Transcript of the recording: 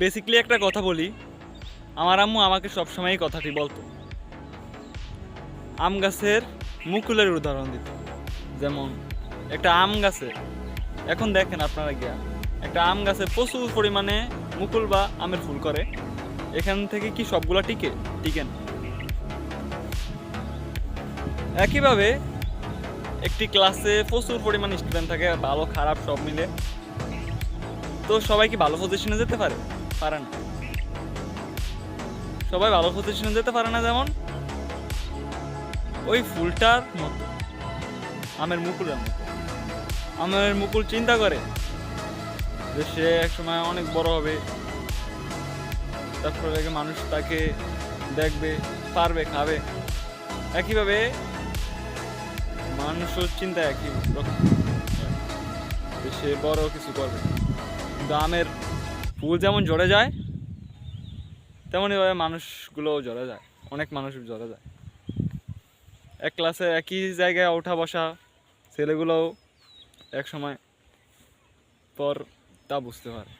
Basically একটা কথা বলি, আমার আম্মু আমাকে সবসময় এই কথাটি বলতো, আম গাছের মুকুলের উদাহরণ দিত। যেমন একটা আম গাছে, এখন দেখেন আপনারা গিয়া, একটা আম গাছে প্রচুর পরিমাণে মুকুল বা আমের ফুল করে, এখান থেকে কি সবগুলা টিকে? টিকে না। একইভাবে একটি ক্লাসে প্রচুর পরিমাণে স্টুডেন্ট থাকে, ভালো খারাপ সব মিলে, তো সবাই কি ভালো পজিশনে যেতে পারে? পারে না। সবাই ভালো পজিশনে যেতে পারে না, যেমন ওই ফুলটার মতো, আমের মুকুলের মতো। আমের মুকুল চিন্তা করে যে সে একসময় অনেক বড় হবে, তারপরে মানুষ তাকে দেখবে, পারবে, খাবে। একইভাবে মানুষের চিন্তা একই রকম, যে সে বড় কিছু করবে। কিন্তু আমের ফুল যেমন ঝরে যায়, তেমনইভাবে মানুষগুলোও ঝরে যায়, অনেক মানুষ ঝরে যায়। এক ক্লাসে একই জায়গায় ওঠা বসা ছেলেগুলোও এক সময় পর তা বুঝতে পারে।